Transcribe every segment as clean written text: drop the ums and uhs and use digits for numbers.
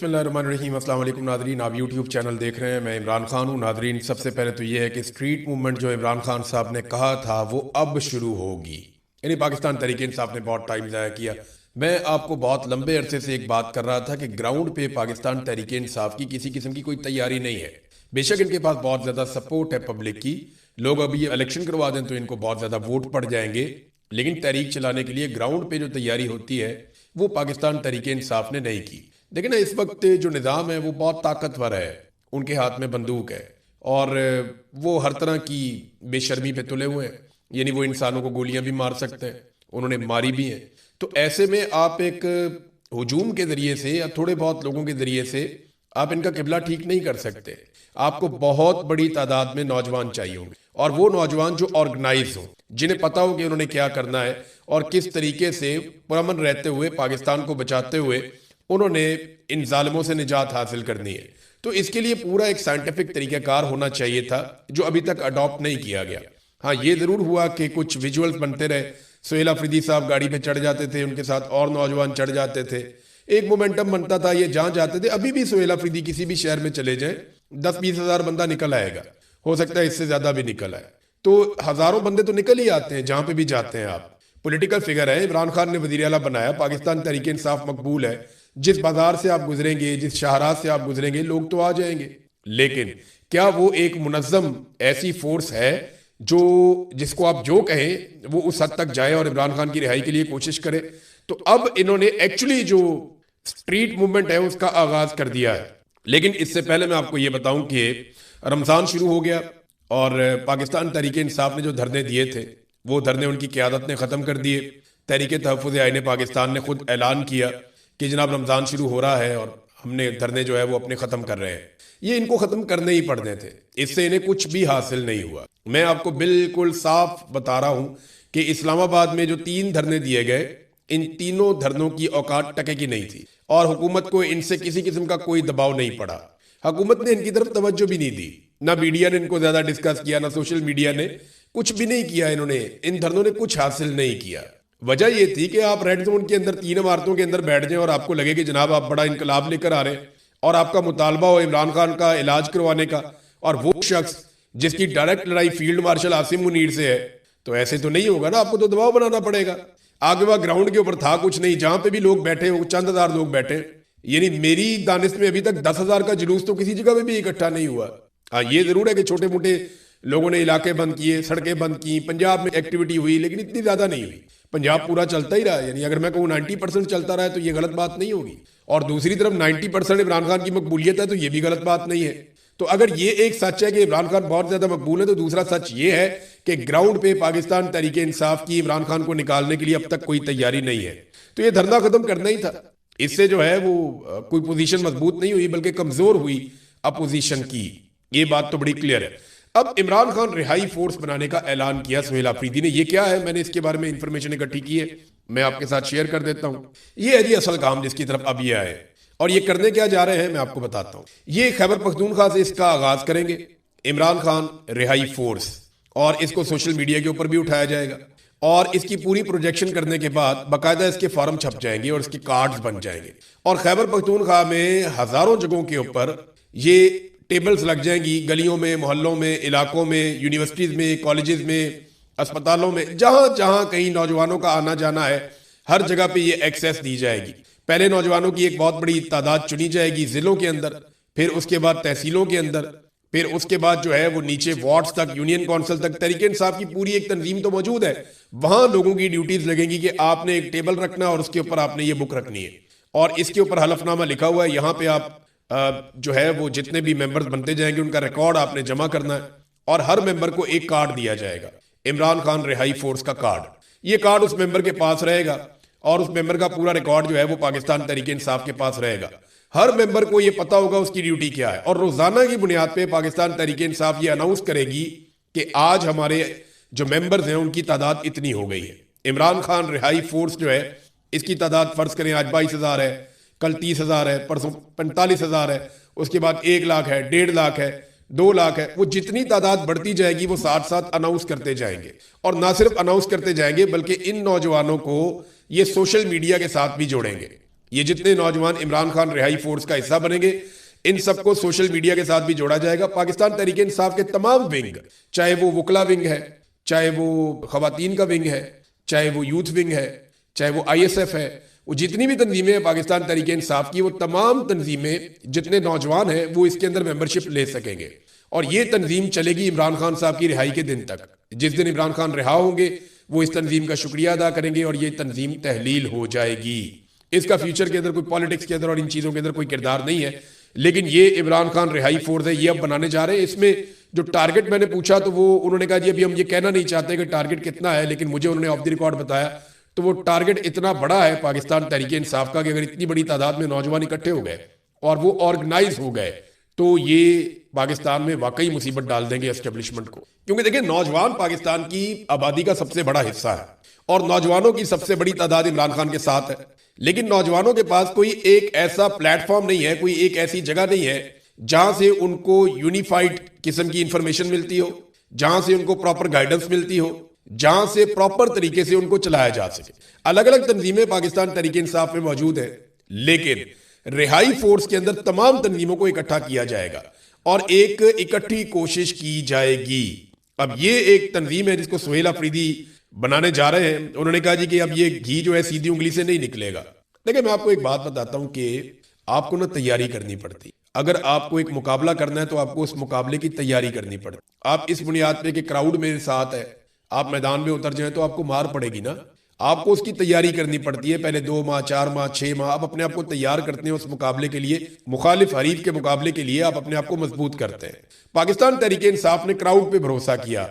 बिस्मिल्लाहिर्रहमानिर्रहीम। अस्सलाम वालेकुम नादरीन, आप यूट्यूब चैनल देख रहे हैं। मैं इमरान खान हूँ। नादरीन, सबसे पहले तो ये है कि स्ट्रीट मूवमेंट जो इमरान खान साहब ने कहा था वो अब शुरू होगी। यानी पाकिस्तान तहरीक इंसाफ ने बहुत टाइम ज़ाया किया। मैं आपको बहुत लंबे अरसे से एक बात कर रहा था कि ग्राउंड पे पाकिस्तान तहरीक इंसाफ की किसी किस्म की कोई तैयारी नहीं है। बेशक इनके पास बहुत ज़्यादा सपोर्ट है पब्लिक की, लोग अभी इलेक्शन करवा दें तो इनको बहुत ज़्यादा वोट पड़ जाएंगे, लेकिन तहरीक चलाने के लिए ग्राउंड पे जो तैयारी होती है वो पाकिस्तान तहरीक इंसाफ ने नहीं की। देखिए ना, इस वक्त जो निज़ाम है वो बहुत ताकतवर है, उनके हाथ में बंदूक है और वो हर तरह की बेशर्मी पे तुले हुए हैं। यानी वो इंसानों को गोलियां भी मार सकते हैं, उन्होंने मारी भी हैं। तो ऐसे में आप एक हुजूम के जरिए से या थोड़े बहुत लोगों के जरिए से आप इनका किबला ठीक नहीं कर सकते। आपको बहुत बड़ी तादाद में नौजवान चाहिए होंगे, और वो नौजवान जो ऑर्गेनाइज हो, जिन्हें पता हो कि उन्होंने क्या करना है और किस तरीके से पुरअमन रहते हुए पाकिस्तान को बचाते हुए उन्होंने इन जालिमों से निजात हासिल करनी है। तो इसके लिए पूरा एक साइंटिफिक तरीक़ाकार होना चाहिए था, जो अभी तक अडॉप्ट नहीं किया गया। हाँ, ये ज़रूर हुआ कि कुछ विजुअल्स बनते रहे। सुहेल अफरीदी साहब गाड़ी पे चढ़ जाते थे, उनके साथ और नौजवान चढ़ जाते थे, एक मोमेंटम बनता था, ये जहाँ जाते थे। अभी भी सुहेल अफरीदी किसी भी शहर में चले जाए 10-20 हज़ार बंदा निकल आएगा, हो सकता है इससे ज़्यादा भी निकल आए। तो हज़ारों बंदे तो निकल ही आते हैं जहाँ पे भी जाते हैं। आप पॉलिटिकल फिगर है, इमरान खान ने वज़ीर आला बनाया, पाकिस्तान तहरीक इंसाफ मकबूल है। जिस बाजार से आप गुजरेंगे, जिस शाहराह से आप गुजरेंगे, लोग तो आ जाएंगे। लेकिन क्या वो एक मुनज़्ज़म ऐसी फोर्स है जो जिसको आप जो कहें वो उस हद तक जाए और इमरान खान की रिहाई के लिए कोशिश करे? तो अब इन्होंने एक्चुअली जो स्ट्रीट मूवमेंट है उसका आगाज कर दिया है। लेकिन इससे पहले मैं आपको ये बताऊं कि रमज़ान शुरू हो गया और पाकिस्तान तहरीक इंसाफ ने जो धरने दिए थे वो धरने उनकी क़यादत ने ख़त्म कर दिए। तहरीक तहफ़्फ़ुज़ आईन पाकिस्तान ने खुद ऐलान किया कि जनाब रमज़ान शुरू हो रहा है और हमने धरने जो है वो अपने ख़त्म कर रहे हैं। ये इनको ख़त्म करने ही पड़ने थे, इससे इन्हें कुछ भी हासिल नहीं हुआ। मैं आपको बिल्कुल साफ बता रहा हूं कि इस्लामाबाद में जो 3 धरने दिए गए, इन तीनों धरनों की औकात टके की नहीं थी और हुकूमत को इनसे किसी किस्म का कोई दबाव नहीं पड़ा। हुकूमत ने इनकी तरफ तवज्जो भी नहीं दी, ना मीडिया ने इनको ज़्यादा डिस्कस किया, ना सोशल मीडिया ने कुछ भी नहीं किया। इन्होंने इन धरनों ने कुछ हासिल नहीं किया। वजह यह थी कि आप रेड जोन के अंदर 3 इमारतों के अंदर बैठ जाएं और आपको लगे कि जनाब आप बड़ा इनकलाब लेकर आ रहे हैं और आपका मुतालबा हो इमरान खान का इलाज करवाने का, और वो शख्स जिसकी डायरेक्ट लड़ाई फील्ड मार्शल आसिम मुनीर से है। तो ऐसे तो नहीं होगा ना, आपको तो दबाव बनाना पड़ेगा। आगे वह ग्राउंड के ऊपर था कुछ नहीं, जहां पे भी लोग बैठे हो चंद हजार लोग बैठे। यानी मेरी दानिश में अभी तक 10,000 का जुलूस तो किसी जगह पे भी इकट्ठा नहीं हुआ। हाँ, ये जरूर है कि छोटे मोटे लोगों ने इलाके बंद किए, सड़कें बंद की, पंजाब में एक्टिविटी हुई, लेकिन इतनी ज्यादा नहीं हुई। पंजाब पूरा चलता ही रहा। यानी अगर मैं कहूँ 90% चलता रहा है तो ये गलत बात नहीं होगी, और दूसरी तरफ 90% इमरान खान की मकबूलियत है तो ये भी गलत बात नहीं है। तो अगर ये एक सच है कि इमरान खान बहुत ज्यादा मकबूल है, तो दूसरा सच ये है कि ग्राउंड पे पाकिस्तान तहरीक इंसाफ की इमरान खान को निकालने के लिए अब तक कोई तैयारी नहीं है। तो ये धरना खत्म करना ही था। इससे जो है वो कोई पोजीशन मजबूत नहीं हुई बल्कि कमजोर हुई अपोजिशन की। ये बात तो बड़ी क्लियर है। अब इमरान खान रिहाई फोर्स बनाने का ऐलान किया सुहेल अफरीदी ने। ये क्या है, मैंने इसके बारे में इंफॉर्मेशन इकट्ठी की है, मैं आपके साथ शेयर कर देता हूं। ये है जी असल काम जिसकी तरफ अब ये आए, और ये करने क्या जा रहे हैं मैं आपको बताता हूं। ये खैबर पख्तूनख्वा से इसका आगाज करेंगे, इमरान खान रिहाई फोर्स, और इसको सोशल मीडिया के ऊपर भी उठाया जाएगा और इसकी पूरी प्रोजेक्शन करने के बाद बाकायदा इसके फॉर्म छप जाएंगे और इसके कार्ड्स बन जाएंगे, और खैबर पख्तूनख्वा में हजारों जगहों के ऊपर ये टेबल्स लग जाएंगी, गलियों में, मोहल्लों में, इलाकों में, यूनिवर्सिटीज में, कॉलेजेस में, अस्पतालों में, जहां जहां कहीं नौजवानों का आना जाना है, हर जगह पे ये एक्सेस दी जाएगी। पहले नौजवानों की एक बहुत बड़ी तादाद चुनी जाएगी जिलों के अंदर, फिर उसके बाद तहसीलों के अंदर, फिर उसके बाद जो है वो नीचे वार्ड्स तक, यूनियन काउंसिल तक। तहरीक इंसाफ की पूरी एक तंजीम तो मौजूद है, वहां लोगों की ड्यूटीज लगेंगी कि आपने एक टेबल रखना है और उसके ऊपर आपने ये बुक रखनी है, और इसके ऊपर हलफनामा लिखा हुआ है। यहाँ पे आप जो है वो जितने भी मेंबर्स बनते जाएंगे उनका रिकॉर्ड आपने जमा करना है, और हर मेंबर को एक कार्ड दिया जाएगा, इमरान खान रिहाई फोर्स का कार्ड। ये कार्ड उस मेंबर के पास रहेगा और उस मेंबर का पूरा रिकॉर्ड जो है वो पाकिस्तान तहरीक इंसाफ के पास रहेगा। हर मेंबर को ये पता होगा उसकी ड्यूटी क्या है, और रोजाना की बुनियाद पे पाकिस्तान तहरीक इंसाफ ये अनाउंस करेगी कि आज हमारे जो मेंबर्स हैं उनकी तादाद इतनी हो गई है। इमरान खान रिहाई फोर्स जो है इसकी तादाद फर्ज करें आज 22,000 है, कल 30,000 है, परसों 45,000 है, उसके बाद 1 लाख है, 1.5 लाख है, 2 लाख है। वो जितनी तादाद बढ़ती जाएगी वो साथ साथ अनाउंस करते जाएंगे, और ना सिर्फ अनाउंस करते जाएंगे बल्कि इन नौजवानों को ये सोशल मीडिया के साथ भी जोड़ेंगे। ये जितने नौजवान इमरान खान रिहाई फोर्स का हिस्सा बनेंगे, इन सबको सोशल मीडिया के साथ भी जोड़ा जाएगा। पाकिस्तान तहरीक इंसाफ के तमाम विंग, चाहे वो वकला विंग है, चाहे वो खवातीन का विंग है, चाहे वो यूथ विंग है, चाहे वो ISF है, वो जितनी भी तंजीमें हैं पाकिस्तान तहरीक इंसाफ की, वो तमाम तंजीमें जितने नौजवान हैं वो इसके अंदर मेंबरशिप ले सकेंगे। और ये तंजीम चलेगी इमरान खान साहब की रिहाई के दिन तक। जिस दिन इमरान खान रिहा होंगे वो इस तंजीम का शुक्रिया अदा करेंगे और ये तंजीम तहलील हो जाएगी। इसका फ्यूचर के अंदर कोई पॉलिटिक्स के अंदर और इन चीज़ों के अंदर कोई किरदार नहीं है, लेकिन ये इमरान खान रिहाई फोर्स है, ये अब बनाने जा रहे हैं। इसमें जो टारगेट मैंने पूछा तो वो उन्होंने कहा जी अभी हम ये कहना नहीं चाहते कि टारगेट कितना है, लेकिन मुझे उन्होंने ऑफ द रिकॉर्ड बताया तो वो टारगेट इतना बड़ा है पाकिस्तान तहरीक इंसाफ का कि अगर इतनी बड़ी तादाद में नौजवान इकट्ठे हो गए और वो ऑर्गेनाइज हो गए तो ये पाकिस्तान में वाकई मुसीबत डाल देंगे एस्टेब्लिशमेंट को। क्योंकि देखिए, नौजवान पाकिस्तान की आबादी का सबसे बड़ा हिस्सा है और नौजवानों की सबसे बड़ी तादाद इमरान खान के साथ है, लेकिन नौजवानों के पास कोई एक ऐसा प्लेटफॉर्म नहीं है, कोई एक ऐसी जगह नहीं है जहां से उनको यूनिफाइड किस्म की इंफॉर्मेशन मिलती हो, जहां से उनको प्रॉपर गाइडेंस मिलती हो, जहां से प्रॉपर तरीके से उनको चलाया जा सके। अलग अलग तंजीमें पाकिस्तान तहरीक इंसाफ में मौजूद है, लेकिन रिहाई फोर्स के अंदर तमाम तंजीमों को इकट्ठा किया जाएगा और एक इकट्ठी कोशिश की जाएगी। अब ये एक तंजीम है जिसको सुहेल अफरीदी बनाने जा रहे हैं। उन्होंने कहा जी कि अब ये घी जो है सीधी उंगली से नहीं निकलेगा। देखिए, मैं आपको एक बात बताता हूं कि आपको ना तैयारी करनी पड़ती। अगर आपको एक मुकाबला करना है तो आपको उस मुकाबले की तैयारी करनी पड़ती। आप इस बुनियाद पे कि क्राउड मेरे साथ है, आप मैदान में उतर जाएं तो आपको मार पड़ेगी ना। आपको उसकी तैयारी करनी पड़ती है, पहले 2 माह 4 माह 6 माह आप अपने आप को तैयार करते हैं उस मुकाबले के लिए, मुखालिफ हरीफ के मुकाबले के लिए आप अपने आप को मजबूत करते हैं। पाकिस्तान तहरीक इंसाफ ने क्राउड पे भरोसा किया।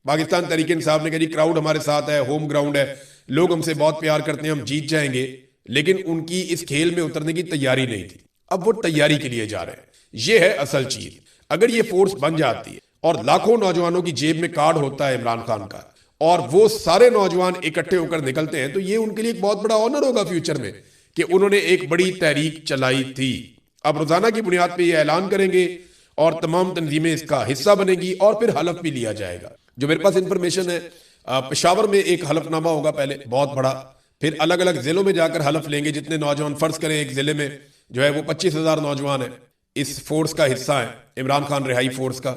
पाकिस्तान तहरीक इंसाफ ने कहा जी क्राउड हमारे साथ है, होम ग्राउंड है, लोग हमसे बहुत प्यार करते हैं, हम जीत जाएंगे। लेकिन उनकी इस खेल में उतरने की तैयारी नहीं थी। अब वो तैयारी के लिए जा रहे हैं। ये है असल चीज। अगर ये फोर्स बन जाती है और लाखों नौजवानों की जेब में कार्ड होता है इमरान खान का और वो सारे नौजवान इकट्ठे होकर निकलते हैं, तो ये उनके लिए एक बहुत बड़ा ऑनर होगा फ्यूचर में कि उन्होंने एक बड़ी तहरीक चलाई थी। अब रोजाना की बुनियाद पे ये ऐलान करेंगे और तमाम तंजीमें इसका हिस्सा बनेगी और फिर हलफ भी लिया जाएगा। जो मेरे पास इंफॉर्मेशन है, पेशावर में एक हलफनामा होगा पहले बहुत बड़ा, फिर अलग अलग जिलों में जाकर हलफ लेंगे जितने नौजवान, फर्ज करें एक जिले में जो है वो 25,000 नौजवान है, इस फोर्स का हिस्सा है इमरान खान रिहाई फोर्स का,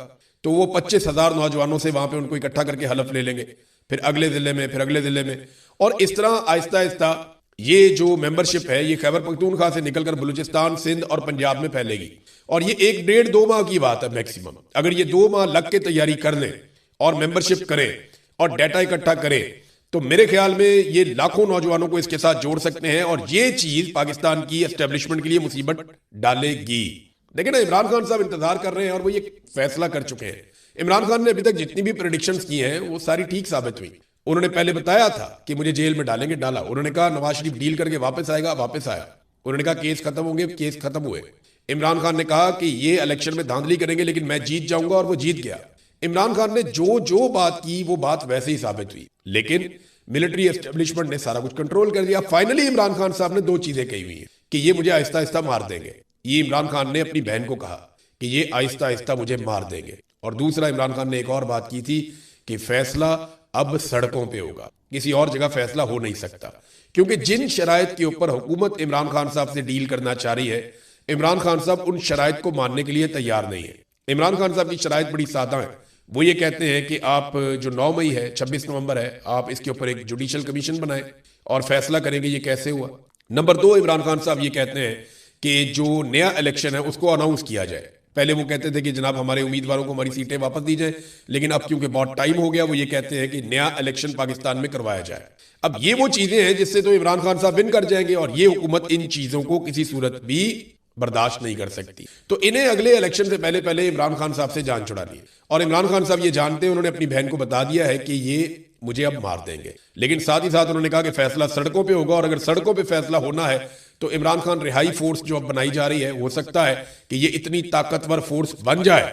तो वो 25,000 नौजवानों से वहां पे उनको इकट्ठा करके हलफ ले लेंगे, फिर अगले जिले में, फिर अगले जिले में, और इस तरह आहिस्ता आहिस्ता ये जो मेंबरशिप है ये खैबर पख्तूनख्वा से निकलकर बलूचिस्तान, सिंध और पंजाब में फैलेगी। और ये 1-1.5-2 माह की बात है मैक्सिमम। अगर ये 2 माह लग के तैयारी कर लें और मेंबरशिप करें और डाटा इकट्ठा करें तो मेरे ख्याल में ये लाखों नौजवानों को इसके साथ जोड़ सकते हैं और ये चीज पाकिस्तान की एस्टेब्लिशमेंट के लिए मुसीबत डालेगी। देखिए ना, इमरान खान साहब इंतजार कर रहे हैं और वो ये फैसला कर चुके हैं। इमरान खान ने अभी तक जितनी भी प्रेडिक्शंस की हैं वो सारी ठीक साबित हुई। उन्होंने पहले बताया था कि मुझे जेल में डालेंगे, डाला। उन्होंने कहा नवाज शरीफ डील करके वापस आएगा, वापस आया। उन्होंने कहा केस खत्म होंगे, केस खत्म हुए। इमरान खान ने कहा कि ये इलेक्शन में धांधली करेंगे लेकिन मैं जीत जाऊंगा, और वो जीत गया। इमरान खान ने जो जो बात की वो बात वैसे ही साबित हुई, लेकिन मिलिट्री एस्टेब्लिशमेंट ने सारा कुछ कंट्रोल कर दिया। फाइनली इमरान खान साहब ने 2 चीजें कही हुई हैं कि ये मुझे आहिस्ता आहिस्ता मार देंगे। ये इमरान खान ने अपनी बहन को कहा कि ये आहिस्ता आहिस्ता मुझे मार देंगे। और दूसरा, इमरान खान ने एक और बात की थी कि फैसला अब सड़कों पे होगा, किसी और जगह फैसला हो नहीं सकता। क्योंकि जिन शराइत के ऊपर हुकूमत इमरान खान साहब से डील करना चाह रही है, इमरान खान साहब उन शराइत को मानने के लिए तैयार नहीं है। इमरान खान साहब की शराइत बड़ी सादा है। वो ये कहते हैं कि आप जो 9 मई है, 26 नवंबर है, आप इसके ऊपर एक जुडिशियल कमीशन बनाएं और फैसला करेंगे ये कैसे हुआ। नंबर 2, इमरान खान साहब ये कहते हैं कि जो नया इलेक्शन है उसको अनाउंस किया जाए। पहले वो कहते थे कि जनाब हमारे उम्मीदवारों को हमारी सीटें वापस दी जाए, लेकिन अब क्योंकि बहुत टाइम हो गया वो ये कहते हैं कि नया इलेक्शन पाकिस्तान में करवाया जाए। अब ये वो चीजें हैं जिससे तो इमरान खान साहब विन कर जाएंगे और ये हुकूमत इन चीजों को किसी सूरत भी बर्दाश्त नहीं कर सकती। तो इन्हें अगले इलेक्शन से पहले पहले इमरान खान साहब से जान छुड़ानी है। और इमरान खान साहब ये जानते हैं, उन्होंने अपनी बहन को बता दिया है कि ये मुझे अब मार देंगे। लेकिन साथ ही साथ उन्होंने कहा कि फैसला सड़कों पे होगा, और अगर सड़कों पे फैसला होना है तो इमरान खान रिहाई फोर्स जो अब बनाई जा रही है, हो सकता है कि ये इतनी ताकतवर फोर्स बन जाए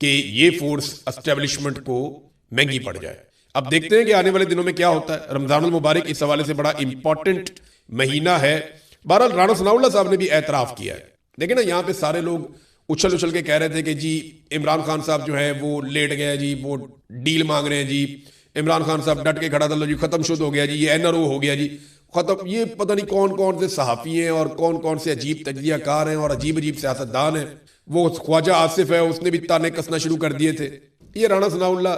कि ये फोर्स एस्टेब्लिशमेंट को महंगी पड़ जाए। अब देखते हैं कि आने वाले दिनों में क्या होता है। रमजानुल मुबारक इस हवाले से बड़ा इंपॉर्टेंट महीना है। बहरहाल राणा सनाउल्लाह साहब ने भी एतराफ किया है। देखिए ना, यहाँ पे सारे लोग उछल उछल के कह रहे थे कि जी इमरान खान साहब जो है वो लेट गए जी, वो डील मांग रहे हैं जी, इमरान खान साहब डट के खड़ा था, लो जी खत्म शुद्ध हो गया जी, ये NRO हो गया जी। खत्म। ये पता नहीं कौन कौन से सहाफ़ी हैं और कौन कौन से अजीब तजज़ियाकार हैं और अजीब अजीब सियासतदान हैं। वो ख्वाजा आसिफ है, उसने भी ताने कसना शुरू कर दिए थे। ये राणा सनाउल्लाह,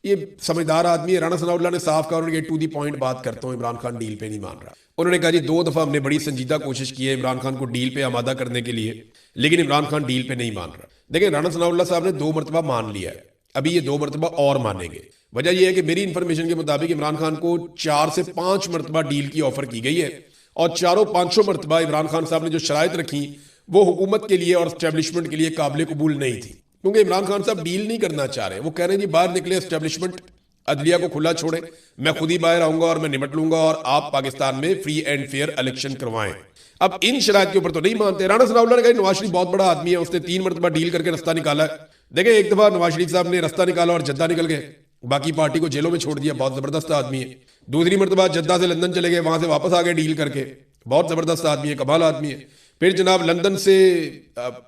ये समझदार आदमी है। राणा सनाउल्लाह ने साफ कहा, उन्होंने टू दी पॉइंट बात करता हूँ, इमरान खान डील पे नहीं मान रहा। उन्होंने कहा जी 2 दफ़ा हमने बड़ी संजीदा कोशिश की है इमरान खान को डील पे आमादा करने के लिए, लेकिन इमरान खान डील पे नहीं मान रहा। देखिए राणा सनाउल्लाह साहब ने 2 मरतबा मान लिया है, अभी ये 2 मरतबा और मानेंगे। वजह यह है कि मेरी इंफॉर्मेशन के मुताबिक इमरान खान को 4 से 5 मरतबा डील की ऑफर की गई है और चारों 500 मरतबा इमरान खान साहब ने जो शराइत रखी वो हुकूमत के लिए और एस्टेब्लिशमेंट के लिए काबिल कबूल नहीं थी, क्योंकि इमरान खान साहब डील नहीं करना चाह रहे। वो कह रहे हैं जी बाहर निकले एस्टेब्लिशमेंट, अदलिया को खुला छोड़े, मैं खुद ही बाहर आऊंगा और मैं निपट लूंगा और आप पाकिस्तान में फ्री एंड फेयर इलेक्शन करवाएं। अब इन शराइत के ऊपर तो नहीं मानते। राणा सनाउल्लाह ने कहा नवाज शरीफ बहुत बड़ा आदमी है, उसने 3 मरतबा डील करके रास्ता निकाला है। देखें एक दफा नवाज शरीफ साहब ने रास्ता निकाला और जद्दा निकल गए, बाकी पार्टी को जेलों में छोड़ दिया, बहुत जबरदस्त आदमी है। दूसरी मरतबा जद्दा से लंदन चले गए, वहां से वापस आ गए डील करके, बहुत जबरदस्त आदमी है, कमाल आदमी है। फिर जनाब लंदन से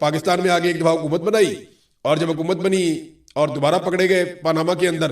पाकिस्तान में आगे एक दफा हुकूमत बनाई और जब हुकूमत बनी और दोबारा पकड़े गए पनामा के अंदर,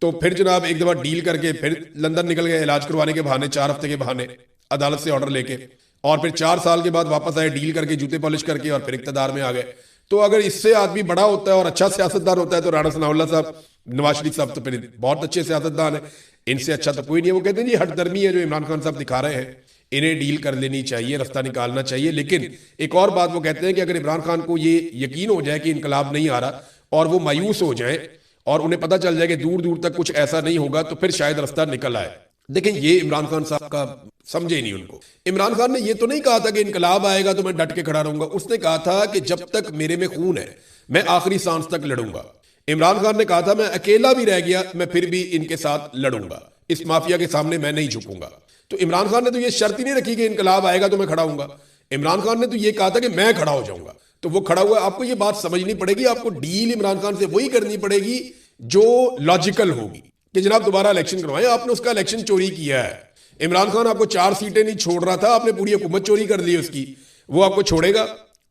तो फिर जनाब एक दफा डील करके फिर लंदन निकल गए इलाज करवाने के बहाने, 4 हफ्ते के बहाने अदालत से ऑर्डर लेके, और फिर 4 साल के बाद वापस आए डील करके, जूते पॉलिश करके, और फिर इक्तदार में आ गए। तो अगर इससे आदमी बड़ा होता है और अच्छा सियासतदान होता है तो राणा सनाउल्लाह साहब, नवाज शरीफ साहब तो फिर बहुत अच्छे सियासतदान है, इनसे अच्छा तो कोई नहीं है। वो कहते हैं जी हठधर्मी है जो इमरान खान साहब दिखा रहे हैं, इन्हें डील कर लेनी चाहिए, रास्ता निकालना चाहिए। लेकिन एक और बात वो कहते हैं कि अगर इमरान खान को ये यकीन हो जाए कि इनकलाब नहीं आ रहा और वो मायूस हो जाए और उन्हें पता चल जाए कि दूर दूर तक कुछ ऐसा नहीं होगा, तो फिर शायद रास्ता निकल आए। देखें ये इमरान खान साहब का समझे ही नहीं उनको। इमरान खान ने ये तो नहीं कहा था कि इनकलाब आएगा तो मैं डट के खड़ा रहूंगा, उसने कहा था कि जब तक मेरे में खून है मैं आखिरी सांस तक लड़ूंगा। इमरान खान ने कहा था मैं अकेला भी रह गया मैं फिर भी इनके साथ लड़ूंगा, इस माफिया के सामने मैं नहीं झुकूंगा। तो इमरान खान ने तो ये शर्त ही नहीं रखी कि इनकलाब आएगा तो मैं खड़ा हूंगा, इमरान खान ने तो ये कहा था कि मैं खड़ा हो जाऊंगा। तो वो खड़ा हुआ। आपको ये बात समझनी पड़ेगी, आपको डील इमरान खान से वही करनी पड़ेगी जो लॉजिकल होगी कि जनाब दोबारा इलेक्शन करवाएं। आपने उसका इलेक्शन चोरी किया है। इमरान खान आपको 4 सीटें नहीं छोड़ रहा था, आपने पूरी हुकूमत चोरी कर ली उसकी। वो आपको छोड़ेगा?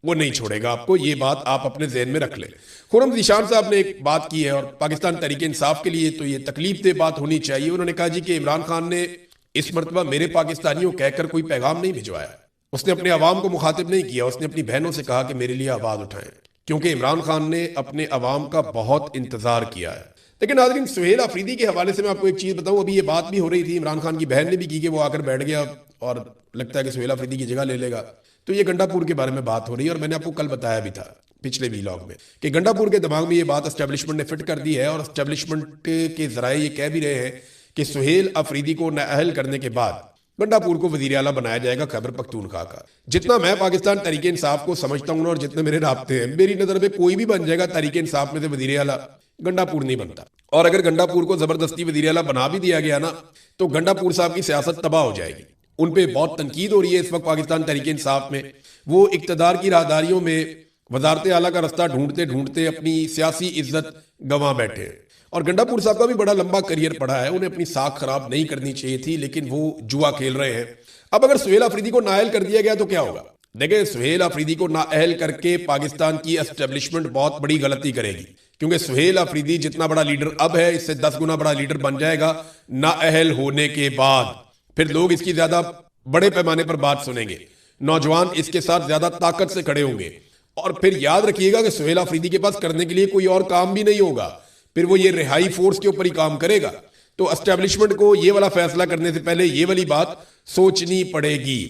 वो नहीं छोड़ेगा आपको, ये बात आप अपने जहन में रख लें। खुर्रम ज़ीशान साहब ने एक बात की है और पाकिस्तान तहरीक इंसाफ के लिए तो ये तकलीफ दे बात होनी चाहिए। उन्होंने कहा जी कि इमरान खान ने इस मरतबा मेरे पाकिस्तानियों कहकर कोई पैगाम नहीं भिजवाया, उसने अपने अवाम को मुखातिब नहीं किया, उसने अपनी बहनों से कहा कि मेरे लिए आवाज उठाएं, क्योंकि इमरान खान ने अपने अवाम का बहुत इंतजार किया है। लेकिन नाज़रीन सुहेल अफरीदी के हवाले से मैं आपको एक चीज़ बताऊं, अभी ये बात भी हो रही थी, इमरान खान की बहन ने भी की कि वो आकर बैठ गया और लगता है कि सुहेल अफरीदी की जगह ले लेगा। तो ये गंडापुर के बारे में बात हो रही है और मैंने आपको कल बताया भी था पिछले वीलॉग में कि गंडापुर के दिमाग में ये बात एस्टेब्लिशमेंट ने फिट कर दी है और एस्टेब्लिशमेंट के जराए ये कह भी रहे हैं कि सुहेल अफरीदी को नाअहल करने के बाद गंडापुर को वजीर आला बनाया जाएगा खैबर पख्तूनख्वा का। जितना मैं पाकिस्तान तहरीक इंसाफ को समझता हूँ और जितने मेरे राब्ते हैं, मेरी नजर में कोई भी बन जाएगा तहरीक इंसाफ में से वजीर आला, गंडापुर नहीं बनता। और अगर गंडापुर को जबरदस्ती वजीर आला बना भी दिया गया ना तो गंडापुर साहब की सियासत तबाह हो जाएगी। उन पर बहुत तनकीद हो रही है इस वक्त पाकिस्तान तहरीक इंसाफ में। वो इक्तदार की राहदारियों में वजारत आला का रास्ता ढूंढते ढूंढते अपनी सियासी इज्जत गंवा बैठे हैं। और गंडापुर साहब का भी बड़ा लंबा करियर पड़ा है, उन्हें अपनी साख खराब नहीं करनी चाहिए थी, लेकिन वो जुआ खेल रहे हैं। अब अगर सुहेल अफरीदी को नाअहल कर दिया गया तो क्या होगा? देखिए सुहेल अफरीदी को नाअहल करके पाकिस्तान की एस्टेब्लिशमेंट बहुत बड़ी गलती करेगी, क्योंकि सुहेल अफरीदी जितना बड़ा लीडर अब है इससे 10 गुना बड़ा लीडर बन जाएगा नाअहल होने के बाद। फिर लोग इसकी ज्यादा बड़े पैमाने पर बात सुनेंगे, नौजवान इसके साथ ज्यादा ताकत से खड़े होंगे। और फिर याद रखिएगा कि सुहेल अफरीदी के पास करने के लिए कोई और काम भी नहीं होगा, फिर वो ये रिहाई फोर्स के ऊपर ही काम करेगा। तो एस्टेब्लिशमेंट को ये वाला फैसला करने से पहले ये वाली बात सोचनी पड़ेगी।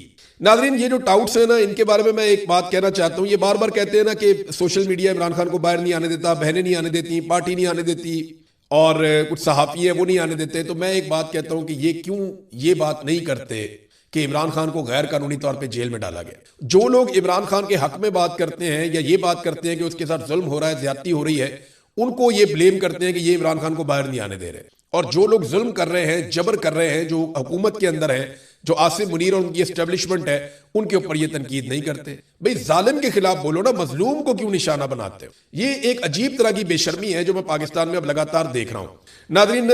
नाज़रीन ये जो टाउट्स है ना, इनके बारे में मैं एक बात कहना चाहता हूं। ये बार बार कहते हैं ना कि सोशल मीडिया इमरान खान को बाहर नहीं आने देता, बहनें नहीं आने देती, पार्टी नहीं आने देती और कुछ सहाफ़ी है वो नहीं आने देते। तो मैं एक बात कहता हूं कि ये क्यों ये बात नहीं करते कि इमरान खान को गैर कानूनी तौर पे जेल में डाला गया। जो लोग इमरान खान के हक में बात करते हैं या ये बात करते हैं कि उसके साथ जुल्म हो रहा है, ज्यादती हो रही है, उनको ये ब्लेम करते हैं कि ये इमरान खान को बाहर नहीं आने दे रहे। और जो लोग जुल्म कर रहे हैं, जबर कर रहे हैं, जो हुकूमत के अंदर है, जो आसिफ मुनीर और उनकी एस्टेब्लिशमेंट है, उनके ऊपर ये तनकीद नहीं करते। भाई जालिम के खिलाफ बोलो ना, मजलूम को क्यों निशाना बनाते हो? ये एक अजीब तरह की बेशर्मी है जो मैं पाकिस्तान में अब लगातार देख रहा हूं। नाज़रीन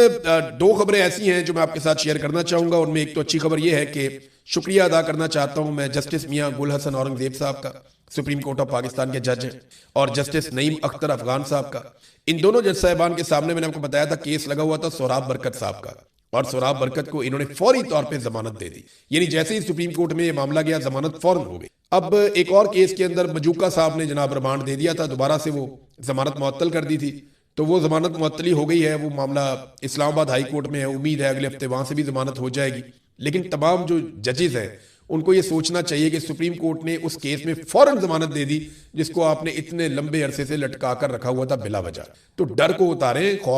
2 खबरें ऐसी हैं जो मैं आपके साथ शेयर करना चाहूंगा। उनमें एक तो अच्छी खबर यह है कि शुक्रिया अदा करना चाहता हूं मैं जस्टिस मियां गुल हसन औरंगजेब साहब का, सुप्रीम कोर्ट ऑफ पाकिस्तान के जज हैं, और जस्टिस नईम अख्तर अफगान साहब का। इन दोनों जज साहिबान के सामने मैंने आपको बताया था केस लगा हुआ था सोहराब बरकत साहब का, और सोराब बरकत को इन्होंने फौरी तौर पे जमानत दे दी। यानी जैसे ही सुप्रीम कोर्ट में ये मामला गया, जमानत फौरन हो गई। अब एक और केस के अंदर मजूका साहब ने जनाब रिमांड दे दिया था, दोबारा से वो जमानत मुअत्तल कर दी थी, तो वो जमानत मुअत्तली हो गई है। वो मामला इस्लामाबाद हाई कोर्ट में है, उम्मीद है अगले हफ्ते वहां से भी जमानत हो जाएगी। लेकिन तमाम जो जजेस हैं उनको ये सोचना चाहिए कि सुप्रीम कोर्ट ने उस केस में फौरन जमानत दे दी जिसको आपने इतने लंबे अरसे से लटका कर रखा हुआ था बिला वजह। तो डर को उतारें,